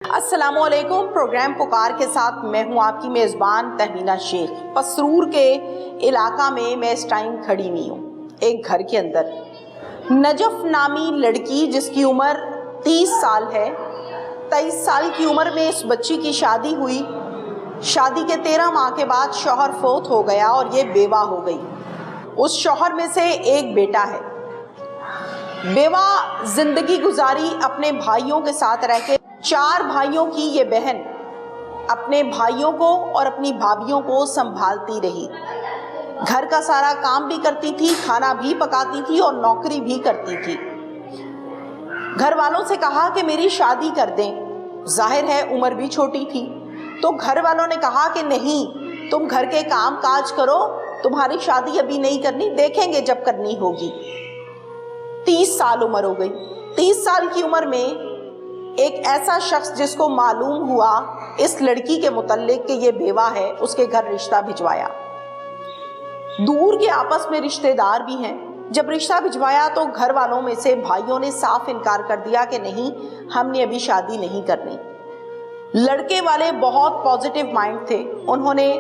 अस्सलामुअलैकुम। प्रोग्राम पुकार के साथ मैं हूं आपकी मेज़बान तहमीना शेख। पसरूर के इलाका में मैं इस टाइम खड़ी हुई हूं। एक घर के अंदर नजफ नामी लड़की जिसकी उम्र 30 साल है, 23 साल की उम्र में इस बच्ची की शादी हुई। शादी के 13 माह के बाद शौहर फोत हो गया और ये बेवा हो गई। उस शौहर में से एक बेटा है। बेवा जिंदगी गुजारी अपने भाइयों के साथ रह के। 4 भाइयों की ये बहन अपने भाइयों को और अपनी भाभियों को संभालती रही। घर का सारा काम भी करती थी, खाना भी पकाती थी और नौकरी भी करती थी। घर वालों से कहा कि मेरी शादी कर दें। जाहिर है उम्र भी छोटी थी, तो घर वालों ने कहा कि नहीं, तुम घर के काम काज करो, तुम्हारी शादी अभी नहीं करनी, देखेंगे जब करनी होगी। 30 साल उम्र हो गई। 30 साल की उम्र में एक ऐसा शख्स जिसको मालूम हुआ इस लड़की के मुतल्लिक कि ये बेवा है, उसके घर रिश्ता भिजवाया। दूर के आपस में रिश्तेदार भी हैं। जब रिश्ता भिजवाया तो घर वालों में से भाइयों ने साफ इनकार कर दिया कि नहीं, हमने अभी शादी नहीं करनी। लड़के वाले बहुत पॉजिटिव माइंड थे। उन्होंने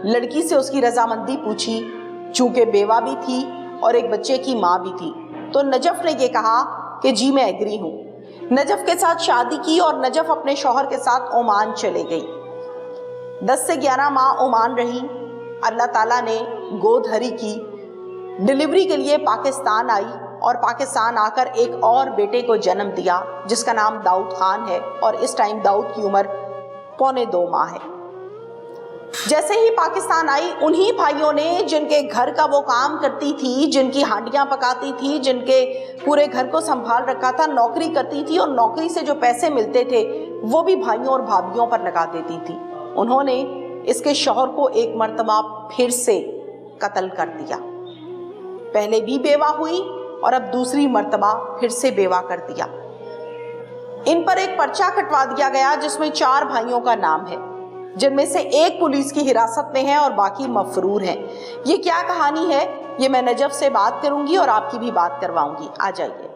लड़की से उसकी रजामंदी पूछी, चूंकि बेवा भी थी और एक बच्चे की माँ भी थी। तो नजफ ने ये कहा कि जी मैं एग्री हूँ। नजफ के साथ शादी की और नजफ अपने शौहर के साथ ओमान चले गई। 10 से 11 माह ओमान रही। अल्लाह ताला ने गोद हरी की। डिलीवरी के लिए पाकिस्तान आई और पाकिस्तान आकर एक और बेटे को जन्म दिया जिसका नाम दाऊद खान है और इस टाइम दाऊद की उम्र पौने 2 माह है। जैसे ही पाकिस्तान आई, उन्हीं भाइयों ने जिनके घर का वो काम करती थी, जिनकी हांडियां पकाती थी, जिनके पूरे घर को संभाल रखा था, नौकरी करती थी और नौकरी से जो पैसे मिलते थे वो भी भाइयों और भाभियों पर लगा देती थी। उन्होंने इसके शौहर को एक मर्तबा फिर से कत्ल कर दिया। पहले भी बेवा हुई और अब दूसरी मर्तबा फिर से बेवा कर दिया। इन पर एक पर्चा कटवा दिया गया जिसमें 4 भाइयों का नाम है, जिनमें से एक पुलिस की हिरासत में है और बाकी मफरूर हैं। ये क्या कहानी है, ये मैं नजफ से बात करूंगी और आपकी भी बात करवाऊंगी। आ जाइए।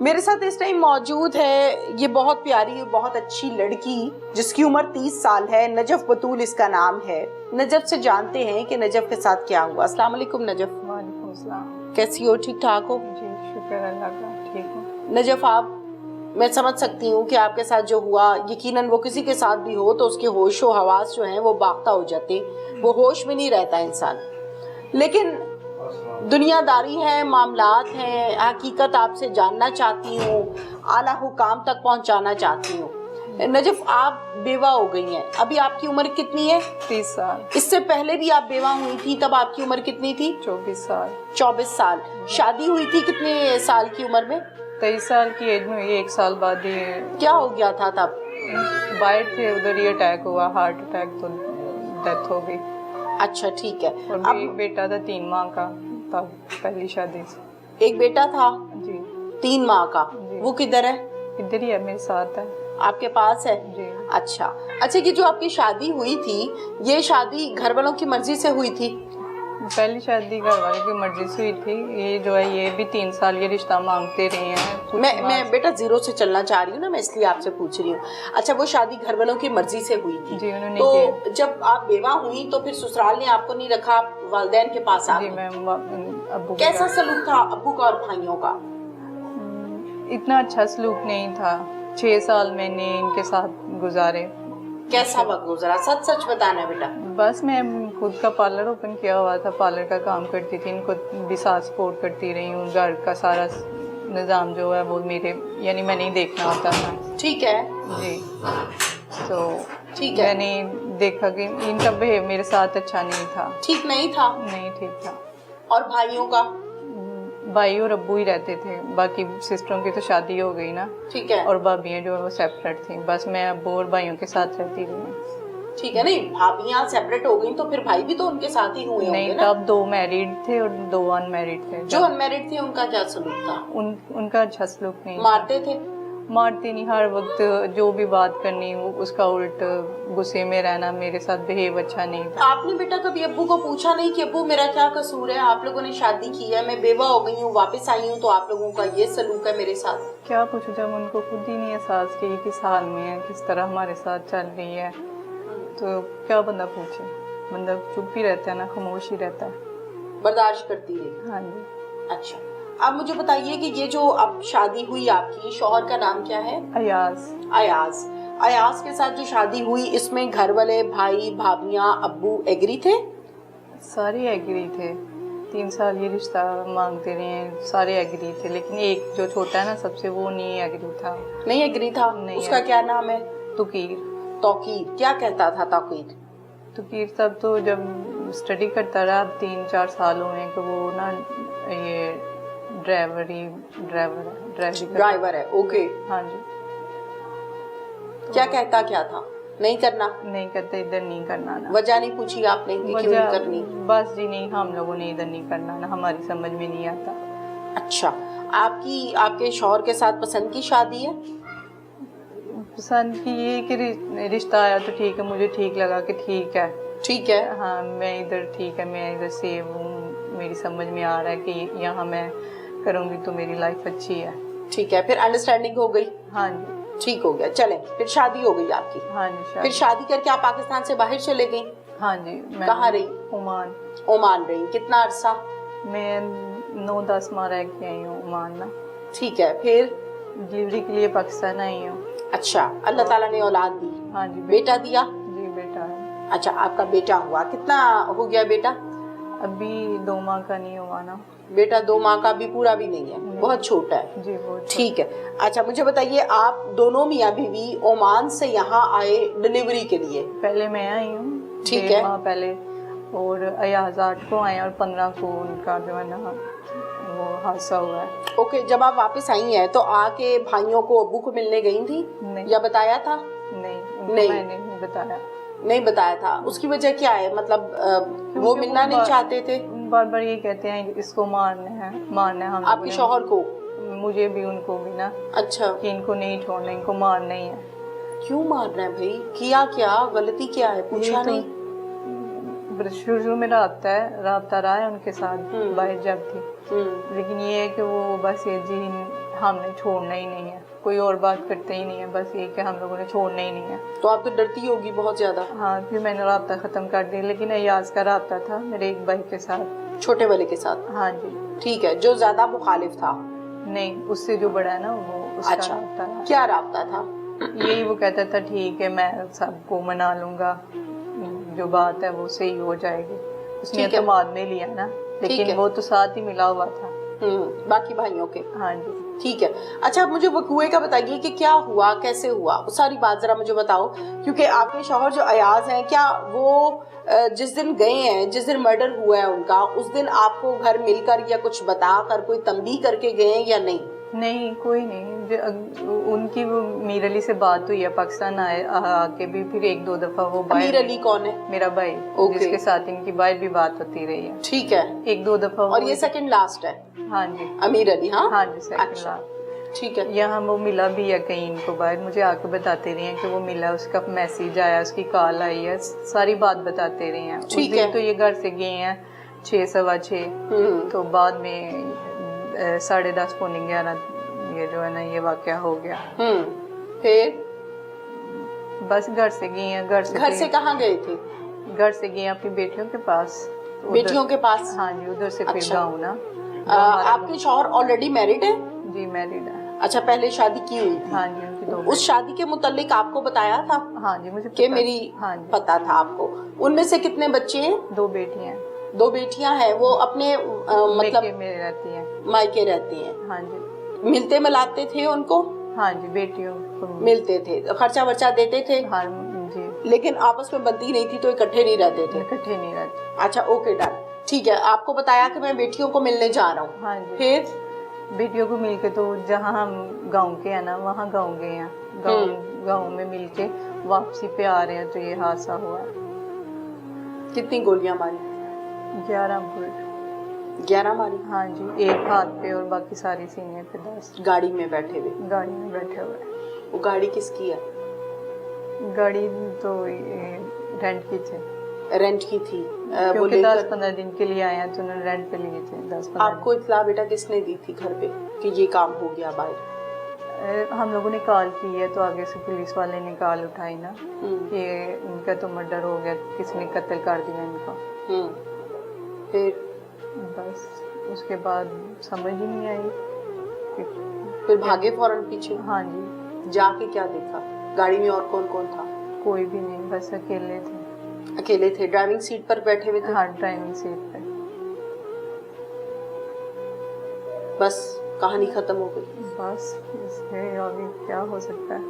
मेरे साथ इस टाइम मौजूद है ये बहुत प्यारी, बहुत अच्छी लड़की जिसकी उम्र 30 साल है। नजफ बतूल इसका नाम है। नजफ से जानते हैं कि नजफ के साथ क्या हुआ। अस्सलाम वालेकुम नजफ। वालेकुम अस्सलाम। कैसी हो, ठीक ठाक हो? जी शुक्र अल्लाह का, ठीक हूँ। नजफ, आप, मैं समझ सकती हूँ कि आपके साथ जो हुआ, यकीनन वो किसी के साथ भी हो तो उसके होश व हवास जो हैं वो बाख्ता हो जाते, वो होश में नहीं रहता इंसान। लेकिन दुनियादारी है, मामलात हैं, हकीकत आपसे जानना चाहती हूँ, आला हुकाम तक पहुँचाना चाहती हूँ। नजफ, आप बेवा हो गई हैं, अभी आपकी उम्र कितनी है? 30 साल। इससे पहले भी आप बेवा हुई थी, तब आपकी उम्र कितनी थी? 24 साल। 24 साल। शादी हुई थी कितने साल की उम्र में? 23 साल की एज में हुई। 1 साल बाद ही क्या हो गया था तब? बाइट थे, उधर ही अटैक हुआ, हार्ट अटैक, तो डेथ हो गई। अच्छा, ठीक है। और अब एक बेटा था 3 माह का, तब पहली शादी से। एक बेटा था जी। 3 माह का, जी। वो किधर है? इधर ही है, मेरे साथ है। आपके पास है? जी। अच्छा अच्छा, कि जो आपकी शादी हुई थी, ये शादी घर वालों की मर्जी से हुई थी? पहली शादी घर वाले की मर्जी से हुई थी। ये जो है ये भी 3 साल ये रिश्ता मांगते रहे हैं। मैं बेटा जीरो से चलना चाह रही हूँ ना, मैं इसलिए आपसे पूछ रही हूँ। अच्छा, वो शादी घर वालों की मर्जी से हुई थी? जी, उन्होंने तो जब आप बेवा हुई तो फिर ससुराल ने आपको नहीं रखा, आप वालिदैन के पास आ जी, गई? मैं अब्बू कैसा सलूक था अब्बू का और भाइयों का? इतना अच्छा सलूक नहीं था। 6 साल मैंने इनके साथ गुजारे। कैसा वक्त गुजरा, सच सच बताना बेटा। बस मैं खुद का पार्लर ओपन किया हुआ था, पार्लर का काम करती थी, इनको भी साथ सपोर्ट करती रही हूँ। घर का सारा निज़ाम जो है वो मेरे, यानी मैं नहीं देखना होता था। ठीक है जी। तो ठीक है। मैंने देखा कि इनका बिहेव मेरे साथ अच्छा नहीं था। ठीक नहीं था? नहीं ठीक था। और भाइयों का? भाई और अब्बू ही रहते थे, बाकी सिस्टरों की तो शादी हो गई ना। ठीक है। और भाभियाँ जो है वो सेपरेट थी। बस मैं अब्बू और भाइयों के साथ रहती रही। ठीक है। नहीं, भाभियाँ सेपरेट हो गई तो फिर भाई भी तो उनके साथ ही हुए नहीं, होंगे ना? तब 2 मैरिड थे और 2 अनमैरिड थे। जो अनमैरिड थे उनका क्या सलूक था? उनका अच्छा सलूक नहीं। मारते थे? मारती नहीं, हर वक्त जो भी बात करनी वो उसका उल्ट गुस्से में रहना, मेरे साथ बिहेव अच्छा नहीं था। आपने बेटा कभी अब्बू को पूछा नहीं कि अब्बू मेरा क्या कसूर है, आप लोगों ने शादी की है, मैं बेवा हो गई हूँ, वापस आई हूँ, तो आप लोगों का ये सलूक है मेरे साथ? क्या पूछूं, जब उनको खुद ही नहीं एहसास कि ये किस हाल में है, किस तरह हमारे साथ चल रही है, तो क्या बंदा पूछे, बंदा चुप ही रहता है ना, खामोश ही रहता है। बर्दाश्त करती रही। हाँ जी। अच्छा, आप मुझे बताइए कि ये जो अब शादी हुई आपकी, शौहर का नाम क्या है? अयाज। अयाज। अयाज के साथ जो शादी हुई, इसमें घर वाले, भाई भाभियां, अब्बू एग्री थे? सारे एग्री थे, 3 साल ये रिश्ता मांगते रहे हैं, सारे एग्री थे, लेकिन एक जो छोटा है ना सबसे, वो नहीं एग्री था। नहीं एग्री था? नहीं। उसका क्या नाम है? तुकीर। तौकीर। क्या कहता था तौकीर? तुकीर तब तो जब स्टडी करता रहा, अब 3-4 साल हुए हैं कि वो ना ये ड्राइवर है। ओके। हाँ जी। क्या कहता क्या था? नहीं करना? नहीं करते, इधर नहीं करना ना। वजह नहीं पूछी आपने कि क्यों नहीं करनी? बस जी नहीं, हम लोगों ने इधर नहीं करना ना, हमारी समझ में नहीं आता। अच्छा, आपके शौहर के साथ पसंद की शादी है? पसंद की ये कि रिश्ता आया तो ठीक है, मुझे ठीक लगा कि ठीक है। ठीक है। हाँ, मैं इधर ठीक है, मैं इधर सेव हूँ, मेरी समझ में आ रहा है कि यहाँ मैं करूँगी तो मेरी लाइफ अच्छी है। ठीक है, फिर अंडरस्टैंडिंग हो गई? हाँ जी। ठीक हो गया, चलें, फिर शादी हो गई आपकी? हाँ जी। फिर शादी करके आप पाकिस्तान से बाहर चले गई? हाँ जी। कहाँ रही? ओमान। ओमान रही। कितना अरसा? मैं 9-10 माह रह के आई हूँ ओमान ना। ठीक है, फिर डिलीवरी के लिए पाकिस्तान आई हूँ। अच्छा, अल्लाह ताला ने औलाद दी? हाँ जी। बेटा दिया? जी बेटा है। अच्छा, आपका बेटा हुआ, कितना हो गया बेटा? अभी 2 माह का नहीं हुआ ना। बेटा 2 माह का भी पूरा भी नहीं है? बहुत छोटा है। जी बहुत। ठीक है। अच्छा, मुझे बताइए, आप दोनों मियाँ बीवी ओमान से यहाँ आए डिलीवरी के लिए? पहले मैं आई हूँ, ठीक है, 1.5 माह पहले, और अयाज 8 को आए और 15 को उनका जो है ना वो हादसा हुआ है। ओके, जब आप वापस आई हैं तो आके भाइयों को, अब्बू को मिलने गई थी? नहीं। या बताया था? नहीं, नहीं। मैंने नहीं बताया। नहीं बताया था। उसकी वजह क्या है? मतलब वो मिलना नहीं चाहते थे? बार बार ये कहते हैं इसको मारना है हम। आपके शौहर को? मुझे भी, उनको भी ना। अच्छा। कि इनको नहीं छोड़ना, इनको मारना ही है। क्यों मारना है भाई? किया क्या? गलती क्या है? पूछा नहीं? शुरू में राब्ता रहा है उनके साथ, बाहर जब थी, लेकिन ये है कि वो बस ये जी हमने छोड़ना ही नहीं है, कोई और बात करते ही नहीं है, बस ये कि हम लोगों ने छोड़ना ही नहीं है। तो आप तो डरती होगी बहुत ज्यादा? हाँ, फिर मैंने राब्ता ख़त्म कर दिया, लेकिन अयाज का राब्ता था मेरे एक भाई के साथ, छोटे वाले के साथ? हाँ जी। ठीक है, जो ज्यादा मुखालिफ था? नहीं, उससे जो बड़ा है ना वो उसका। अच्छा, राब्ता था। क्या राब्ता था? यही, वो कहता था ठीक है मैं सबको मना लूंगा, जो बात है वो सही हो जाएगी। उसने एतमाद में लिया ना, लेकिन वो तो साथ ही मिला हुआ था बाकी भाइयों के। हाँ जी। ठीक है। अच्छा, आप मुझे वकूए का बताइए कि क्या हुआ, कैसे हुआ, वो सारी बात जरा मुझे बताओ, क्योंकि आपके शौहर जो अयाज हैं, क्या वो जिस दिन गए हैं, जिस दिन मर्डर हुआ है उनका, उस दिन आपको घर मिलकर या कुछ बता कर, कोई तंबीह करके गए हैं या नहीं? नहीं, कोई नहीं। उनकी वो मीर अली से बात हुई है, पाकिस्तान आके भी, फिर 1-2 दफा वो। मीर अली कौन है? मेरा भाई, जिसके साथ इनकी बाहर भी बात होती रही है। ठीक है। 1-2 दफा। और ये सेकंड लास्ट है? हाँ जी। अमीर अली? हाँ जी, सेकंड लास्ट। ठीक है। यहाँ वो मिला भी है कहीं इनको बाहर, मुझे आके बताते रहे हैं कि वो मिला, उसका मैसेज आया, उसकी कॉल आई है, सारी बात बताते रहे हैं। ठीक है। तो ये घर से गए हैं 6-6:15, तो बाद में 10:30-11 ये जो है ना ये वाकया हो गया। फिर बस घर से गए हैं। घर से कहाँ गए थे? घर से गए अपनी बेटियों के पास। बेटियों के पास? हाँ जी, उधर से फिर गाँव ना। आपके शौहर ऑलरेडी मैरिड है? जी मैरिड है। अच्छा, पहले शादी की हुई थी? हाँ जी, उनकी 2। उस शादी के मुतालिक आपको बताया था? हाँ जी, मुझे कि मेरी पता था आपको। उनमें से कितने बच्चे हैं? 2 बेटियां। 2 बेटियां हैं। वो अपने मतलब में रहती हैं? मायके रहती हैं। हाँ जी। मिलते मिलाते थे उनको? हाँ जी, बेटियों को मिलते थे, खर्चा वर्चा देते थे? हाँ जी। लेकिन आपस में बनती नहीं थी तो इकट्ठे नहीं रहते थे? इकट्ठे नहीं रहते। अच्छा, ओके, डन। ठीक है, आपको बताया कि मैं बेटियों को मिलने जा रहा हूँ। हाँ जी। फिर बेटियों को मिलके, तो जहाँ हम गांव के हैं ना, वहाँ गांव गए हैं, गांव में मिलके वापसी पे आ रहे हैं तो ये हादसा हुआ। कितनी गोलियां मारी? 11 बुलेट। 11 मारी? हाँ जी, एक हाथ पे और बाकी सारी सीने पे 10। गाड़ी में बैठे हुए? गाड़ी में बैठे हुए। वो गाड़ी किसकी है? गाड़ी तो रेंट की थी। रेंट की थी? वो क्योंकि लेकर 10-15 दिन के लिए आए हैं तो उन्होंने रेंट पे लिए थे 10-15 आपको इत्तला बेटा किसने दी थी घर पे कि ये काम हो गया बाहर? दिन। हम लोगों ने कॉल की है तो आगे से पुलिस वाले ने कॉल उठाई ना कि इनका तो मर्डर हो गया, किसी ने कत्ल कर दिया इनका। बस उसके बाद समझ ही नहीं आई। फिर भागे फौरन पीछे? हाँ जी। जाके क्या देखा? गाड़ी में और कौन कौन था? कोई भी नहीं, बस अकेले थे। अकेले थे? ड्राइविंग सीट पर बैठे हुए थे? हाँ, ड्राइविंग सीट पे। बस कहानी खत्म हो गई? बस इसमें अभी क्या हो सकता है।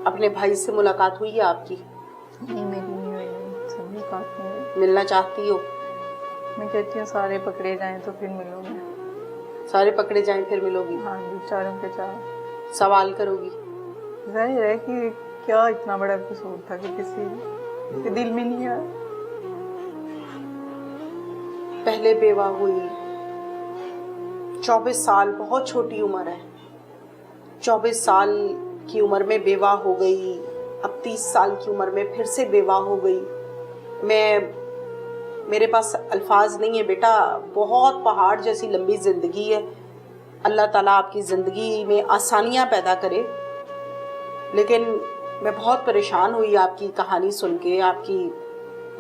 अपने भाई से मुलाकात हुई है आपकी? नहीं, मेरी नहीं हुई, सभी बात नहीं हुई। मिलना चाहती हो? मैं कहती हूँ सारे पकड़े जाएं तो फिर मिलूंगी। सारे पकड़े जाएं फिर मिलोगी? हाँ जी, चारों के चार। सवाल करोगी? जाहिर है कि क्या इतना बड़ा कसूर था कि किसी के दिल में नहीं आया। पहले बेवा हुई, 24 साल बहुत छोटी उम्र है। 24 साल की उम्र में बेवा हो गई, अब 30 साल की उम्र में फिर से बेवा हो गई। मेरे पास अल्फाज नहीं है बेटा, बहुत पहाड़ जैसी लंबी ज़िंदगी है। अल्लाह ताला आपकी ज़िंदगी में आसानियाँ पैदा करे। लेकिन मैं बहुत परेशान हुई आपकी कहानी सुन के, आपकी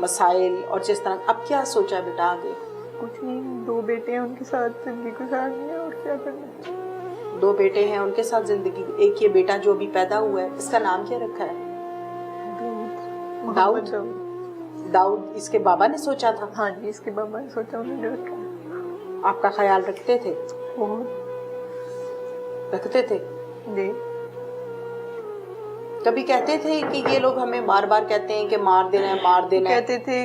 मसाइल और जिस तरह। अब क्या सोचा बेटा आगे? कुछ नहीं, 2 बेटे हैं, उनके साथ जिंदगी गुजारनी है और क्या करना। 2 बेटे हैं, उनके साथ जिंदगी। एक ये बेटा जो अभी पैदा हुआ है, इसका नाम क्या रखा है? दाऊद। दाऊद इसके बाबा ने सोचा था? हाँ जी, इसके बाबा ने सोचा, उन्होंने रखा। आपका ख्याल रखते थे? रखते थे जी। कभी कहते थे कि ये लोग हमें बार बार कहते हैं कि मार देना है, मार देना है? कहते थे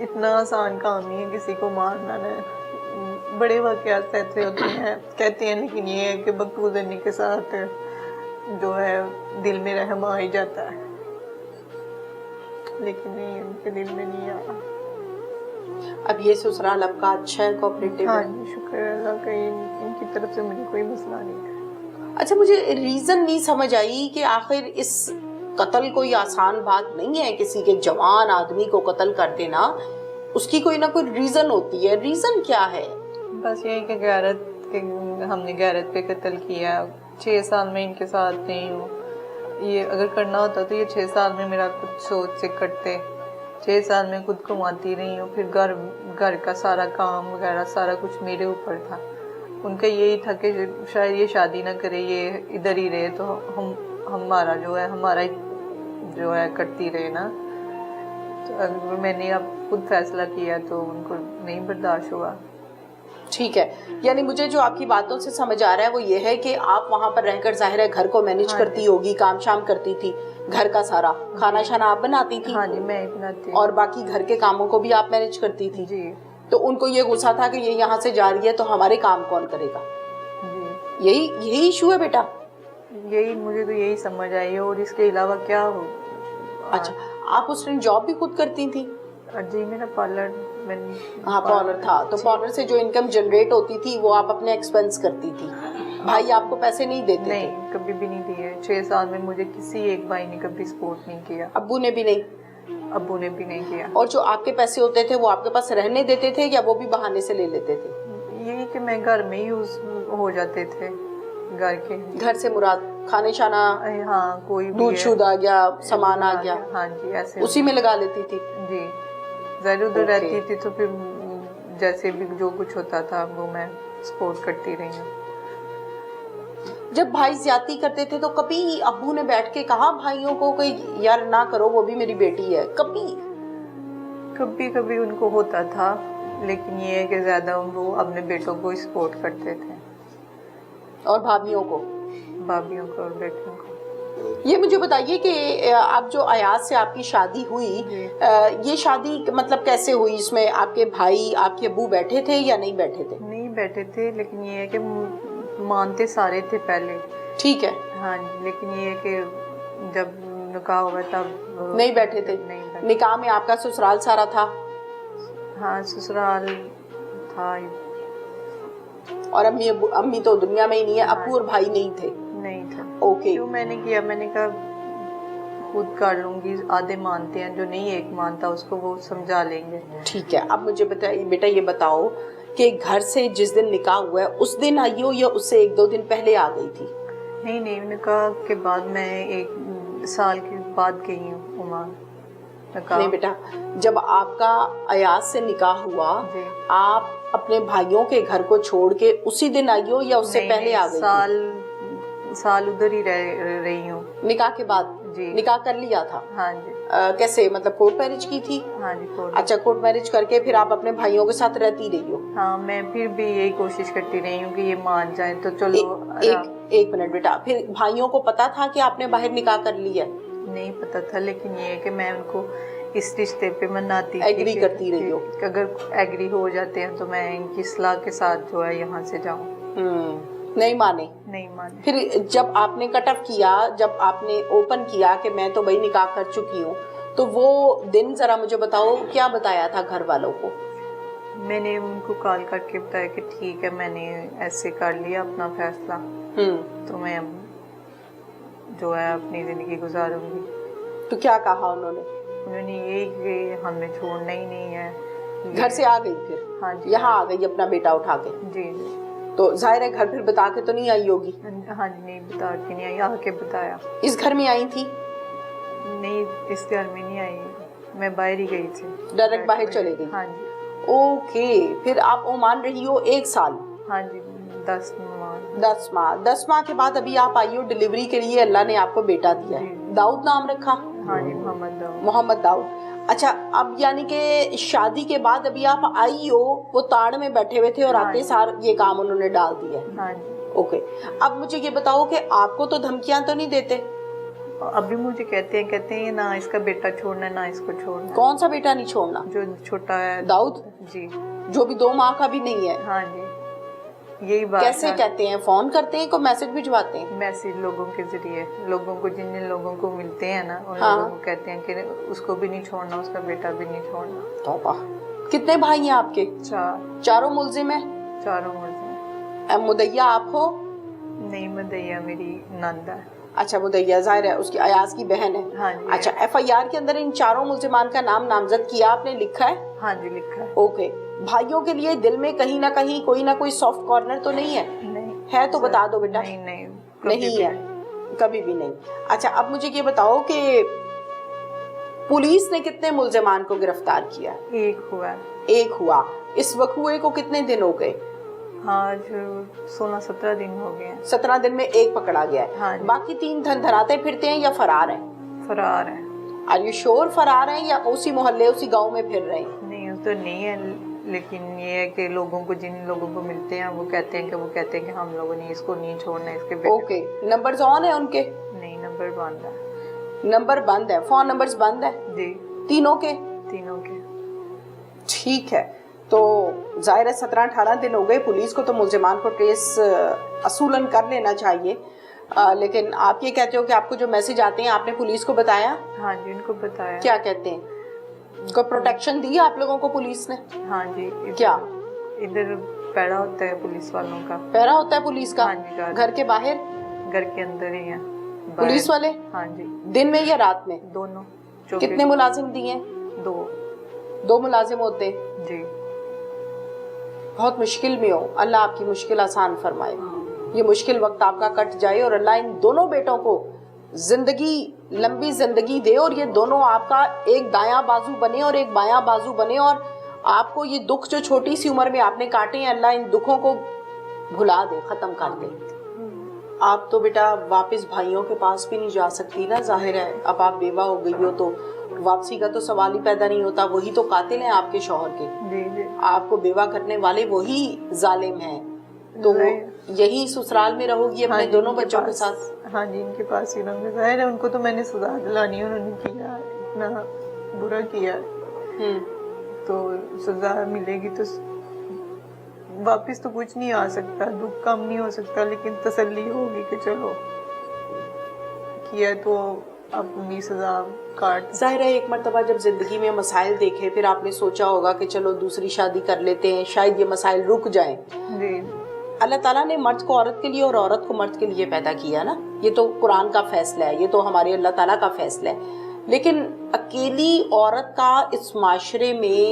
इतना आसान काम नहीं है किसी को मारना है, बड़े वाक़यात ऐसे होते हैं कहते हैं। लेकिन ये है कि वक्त गुजरने के साथ जो है दिल में रहम आ ही जाता है, लेकिन नहीं, उनके दिल में नहीं आया। अब ये ससुराल आपका अच्छा है, कोऑपरेटिव हाँ है? जी, शुक्र है अल्लाह का, इनकी तरफ से मुझे कोई मसला नहीं है। अच्छा, मुझे रीज़न नहीं समझ आई कि आखिर इस कत्ल कोई आसान बात नहीं है। किसी के जवान आदमी को कत्ल कर देना, उसकी कोई ना कोई रीज़न होती है। रीज़न क्या है? बस यही कि गैरत के, हमने गैरत पे कत्ल किया। 6 साल में इनके साथ नहीं हूँ। ये अगर करना होता तो ये 6 साल में मेरा कुछ सोच से करते। 6 साल में खुद कमाती रही हूँ, फिर घर का सारा काम वगैरह सारा कुछ मेरे ऊपर था। उनका यही था कि शायद ये शादी ना करे, ये इधर ही रहे तो हमारा जो है करती रहे ना। तो अगर मैंने अब खुद फैसला किया तो उनको नहीं बर्दाश्त हुआ। ठीक है, यानी मुझे जो आपकी बातों से समझ आ रहा है वो ये है कि आप वहाँ पर रहकर जाहिर है घर को मैनेज करती होगी, काम शाम करती थी, घर का सारा खाना शाना आप बनाती थी? हाँ जी, मैं ही बनाती। और बाकी घर के कामों को भी आप मैनेज करती थी? जी। तो उनको ये गुस्सा था कि ये यहाँ से जा रही है तो हमारे काम कौन करेगा? जी, यही इशू है बेटा? यही मुझे तो यही समझ आई है, और इसके अलावा क्या हो। अच्छा, आप उस टाइम जॉब भी खुद करती थी? जी, मेरा पार्लर। हाँ, पार्लर था, तो पार्लर से जो इनकम जनरेट होती थी वो आप अपने एक्सपेंस करती थी। भाई आपको पैसे नहीं देते? नहीं, कभी भी नहीं दिए। 6 साल में मुझे किसी एक भाई ने कभी सपोर्ट नहीं किया। अब्बू ने भी नहीं? अब्बू ने भी नहीं किया। और जो आपके पैसे होते थे वो आपके पास रहने देते थे या वो भी बहाने से ले लेते थे? यही कि मैं घर में यूज हो जाते थे, घर से मुराद खाने शाना? हाँ, कोई दूध शूध आ गया, सामान आ गया? हाँ जी, ऐसे उसी में लगा लेती थी? जी, ज़रूर उधर रहती थी तो फिर जैसे भी जो कुछ होता था वो मैं सपोर्ट करती रही हूँ। जब भाई ज्यादती करते थे तो कभी अब्बू ने बैठ के कहा भाइयों को कि यार ना करो, वो भी मेरी बेटी है? कभी उनको होता था, लेकिन ये है कि ज़्यादा वो अपने बेटों को सपोर्ट करते थे। और भाभियों को और बेटियों को। ये मुझे बताइए कि अब जो अयाज से आपकी शादी हुई, ये शादी मतलब कैसे हुई? इसमें आपके भाई, आपके अब्बू बैठे थे या नहीं बैठे थे? नहीं बैठे थे, लेकिन ये है कि मानते सारे थे पहले। ठीक है। हाँ जी, लेकिन ये है कि जब निकाह हुआ तब नहीं बैठे थे? नहीं बैठे। निकाह में आपका ससुराल सारा था? हाँ ससुराल था, और अम्मी तो दुनिया में ही नहीं है, अप्पू और भाई नहीं थे? नहीं था। ओके। क्यों मैंने किया, मैंने कहा खुद कर लूंगी, आधे मानते हैं, जो नहीं एक मानता उसको वो समझा लेंगे। ठीक है, अब मुझे बताइए बेटा, ये बताओ कि घर से जिस दिन निकाह हुआ है उस दिन आई हो या उससे 1-2 दिन पहले आ गई थी? नहीं, निकाह के बाद मैं 1 साल के बाद गई हूँ ओमान। नहीं बेटा, जब आपका अयाज से निकाह हुआ जी। आप अपने भाइयों के घर को छोड़ के उसी दिन आई हो या उससे पहले आ गई? साल उधर ही रही हूँ। निकाह के बाद? जी। निकाह कर लिया था? हाँ जी। कैसे, मतलब कोर्ट मैरिज की थी? हाँ जी, कोर्ट। अच्छा, कोर्ट मैरिज करके फिर आप अपने भाइयों के साथ रहती रही हो? हाँ, मैं फिर भी यही कोशिश करती रही हूँ कि ये मान जाए तो चलो। एक मिनट बेटा, फिर भाइयों को पता था कि आपने बाहर निकाह कर लिया? नहीं पता था, लेकिन ये है कि मैं उनको इस रिश्ते पे मनाती, एग्री करती रही हो? अगर एग्री हो जाते हैं तो मैं इनकी सलाह के साथ जो है यहाँ से जाऊँ। नहीं माने? नहीं माने। फिर जब आपने कट ऑफ किया, जब आपने ओपन किया कि मैं तो भाई निकाह कर चुकी हूँ, तो वो दिन जरा मुझे बताओ, क्या बताया था घर वालों को? मैंने उनको कॉल करके बताया कि ठीक है, मैंने ऐसे कर लिया अपना फैसला, तो मैं अब जो है अपनी ज़िंदगी गुजारूंगी। तो क्या कहा उन्होंने? उन्होंने यही कि हमें छोड़ना ही नहीं है। घर से आ गई फिर? हाँ जी। यहाँ आ गई अपना बेटा उठा के? जी जी। तो जाहिर है घर फिर बता के तो नहीं आई होगी? हाँ जी, नहीं बता के नहीं आई, आके बताया। इस घर में आई थी? नहीं, इस घर में नहीं आई, मैं बाहर ही गई थी। डायरेक्ट बाहर चले गई? हाँ जी। ओके, फिर आप ओमान रही हो 1 साल? हाँ जी, 10 माह। 10 माह के बाद अभी आप आई हो डिलीवरी के लिए, अल्लाह ने आपको बेटा दिया है। दाऊद नाम रखा? हाँ जी, मोहम्मद दाऊद। अच्छा, अब यानी कि शादी के बाद अभी आप आई हो, वो ताड़ में बैठे हुए थे और आते सार ये काम उन्होंने डाल दिया? हाँ जी। ओके, अब मुझे ये बताओ कि आपको तो धमकियां तो नहीं देते? अभी मुझे कहते हैं ना इसका बेटा छोड़ना, ना इसको छोड़ना। कौन सा बेटा नहीं छोड़ना? जो छोटा है दाऊद जी, जो भी 2 माह का भी नहीं है? हाँ जी, यही बात। कैसे कहते हैं, फोन करते हैं, को मैसेज भिजवाते हैं? मैसेज लोगों के जरिए, लोगों को जिन लोगों को मिलते हैं ना उन हाँ। लोगों को कहते हैं कि उसको भी नहीं छोड़ना, उसका बेटा भी नहीं छोड़ना। तौबा। कितने भाई हैं आपके? 4। चारों मुल्जिम हैं? चारों मुल्जिम। मुदैया आप हो? नहीं, मुदैया मेरी नंद है। अच्छा, मुदैया जाहिर है उसकी अयाज की बहन है। हाँ जी। अच्छा, FIR के अंदर इन चारों मुल्जिमान का नाम नामजद किया आपने, लिखा है? हाँ जी, लिखा है। ओके, भाइयों के लिए दिल में कहीं ना कहीं कोई ना कोई सॉफ्ट कॉर्नर तो नहीं है? नहीं है तो बता दो बेटा। नहीं नहीं है, कभी भी नहीं। अच्छा, अब मुझे ये बताओ कि पुलिस ने कितने मुल्जिमान को गिरफ्तार किया? एक हुआ। इस वकूए को कितने दिन हो गए? हाँ, 16-17 दिन हो गए हैं। 17 दिन में एक पकड़ा गया है। हाँ। बाकी 3 धराते फिरते हैं या फरार हैं? फरार है। आर यू श्योर फरार हैं या उसी मोहल्ले उसी गांव में फिर रहे हैं? नहीं, तो नहीं है, लेकिन ये है कि लोगों को जिन लोगों को मिलते हैं वो कहते हैं कि हम लोगों ने इसको नहीं छोड़ना, इसके बेटे। ओके, नंबर्स ऑन है उनके? नहीं, नंबर बंद है। नंबर बंद है, फोन नंबर्स बंद है जी, तीनों के? ठीक है, तो जाहिर है 17-18 दिन हो गए, पुलिस को तो मुल्जिमान को ट्रेस असूलन कर लेना चाहिए। लेकिन आप ये कहते हो कि आपको जो मैसेज आते हैं आपने पुलिस को बताया? हाँ जी, उनको बताया। क्या कहते हैं? उनको प्रोटेक्शन दी आप लोगों को पुलिस ने? हाँ जी। क्या इधर पहरा होता है पुलिस वालों का? पहरा होता है पुलिस का? हाँ जी। घर के बाहर? घर के अंदर ही है पुलिस वाले? हाँ जी। दिन में या रात में? दोनों। कितने मुलाजिम दिए? 2 मुलाजिम होते जी। बहुत मुश्किल में हो, अल्लाह आपकी मुश्किल आसान फरमाए, ये मुश्किल वक्त आपका कट जाए और अल्लाह इन दोनों बेटों को लंबी जिंदगी दे और ये दोनों आपका एक दायां बाजू बने और एक बायां बाजू बने और आपको ये दुख जो छोटी सी उम्र में आपने काटे हैं अल्लाह इन दुखों को भुला दे, खत्म कर दे। आप तो बेटा वापस भाइयों के पास भी नहीं जा सकती ना, जाहिर है अब आप बेवा हो गई हो तो वापसी का तो सवाल ही पैदा नहीं होता। वही तो कातिल हैं आपके शौहर के। जी। आपको बेवा करने वाले वही जालिम हैं, तो यही ससुराल में रहोगी अपने दोनों बच्चों के साथ? हाँ जी, इनके पास ही रहूंगी। जाहिर है उनको तो मैंने सजा दिलानी, उन्होंने किया इतना बुरा किया, तो सजा मिलेगी। तो वापस तो कुछ नहीं आ सकता, दुख कम नहीं हो सकता, लेकिन तसल्ली होगी कि चलो किया तो اب 20,000 کاٹ. ظاہر ہے ایک مرتبہ جب زندگی میں مسائل دیکھے پھر آپ نے سوچا ہوگا کہ چلو دوسری شادی کر لیتے ہیں، شاید یہ مسائل رک جائیں. جی. اللہ تعالیٰ نے مرد کو عورت کے لیے اور عورت کو مرد کے لیے پیدا کیا نا، یہ تو قرآن کا فیصلہ ہے، یہ تو ہمارے اللہ تعالیٰ کا فیصلہ ہے. لیکن اکیلی عورت کا اس معاشرے میں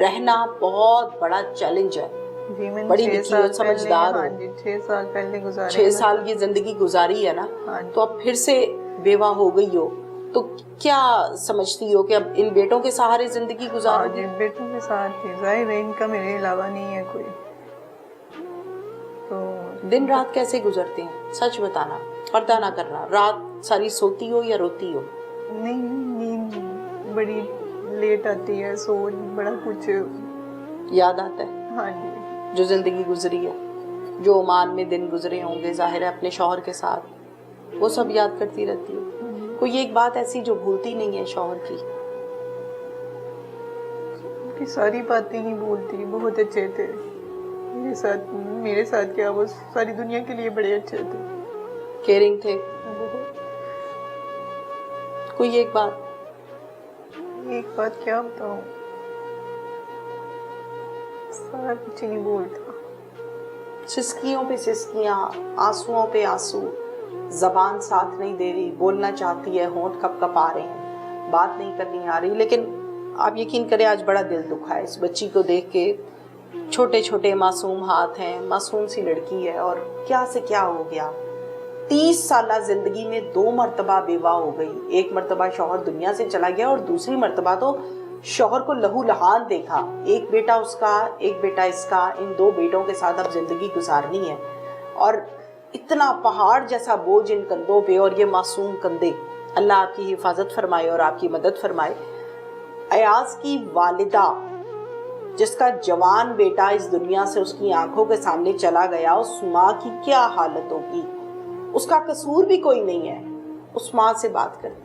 رہنا بہت بڑا چیلنج ہے. جی میں بڑی لکھی ہو، سمجھدار ہو. 6 سال پہلے گزارے. 6 سال کی زندگی گزاری ہے نا، تو اب پھر سے بیوہ ہو گئی ہو تو کیا سمجھتی ہو کہ اب ان بیٹوں کے سہارے زندگی گزارو؟ جی بیٹوں کے ساتھ ہی، ظاہر ہے ان کا میرے علاوہ نہیں ہے کوئی. تو دن رات کیسے گزرتے ہیں؟ سچ بتانا، پردہ نہ کرنا. رات ساری سوتی ہو یا روتی ہو؟ نہیں، نیند بڑی لیٹ آتی ہے، سوچ بڑا کچھ یاد آتا ہے. ہاں جی. جو زندگی گزری ہے، جو عمان میں دن گزرے ہوں گے ظاہر ہے اپنے شوہر کے ساتھ، وہ سب یاد کرتی رہتی ہے. کوئی ایک بات ایسی جو بھولتی نہیں ہے شوہر کی؟ کہ ساری باتیں ہی بولتی، بہت اچھے تھے میرے ساتھ کیا وہ ساری دنیا کے لیے بڑے اچھے تھے، کیئرنگ تھے. بہت. کوئی ایک بات کیا بتاؤں، سارا کچھ نہیں بولتا. سسکیوں پہ سسکیاں، آنسوؤں پہ آنسو، زبان ساتھ نہیں دے رہی، بولنا چاہتی ہے، ہونٹ کپ کپ آ رہے ہیں، بات نہیں کرنی آ رہی. لیکن آپ یقین کریں آج بڑا دل دکھا ہے اس بچی کو دیکھ کے. چھوٹے چھوٹے معصوم ہاتھ ہیں، معصوم سی لڑکی ہے، اور کیا سے کیا ہو گیا. 30 سالہ زندگی میں 2 مرتبہ بیوہ ہو گئی. ایک مرتبہ شوہر دنیا سے چلا گیا اور دوسری مرتبہ تو شوہر کو لہو لہان دیکھا. ایک بیٹا اس کا، ایک بیٹا اس کا. ان 2 بیٹوں کے ساتھ اب زندگی گزارنی ہے اور اتنا پہاڑ جیسا بوجھ ان کندھوں پہ، اور یہ معصوم کندھے. اللہ آپ کی حفاظت فرمائے اور آپ کی مدد فرمائے. ایاز کی والدہ جس کا جوان بیٹا اس دنیا سے اس کی آنکھوں کے سامنے چلا گیا، اس ماں کی کیا حالت ہوگی. اس کا قصور بھی کوئی نہیں ہے. اس ماں سے بات کرتے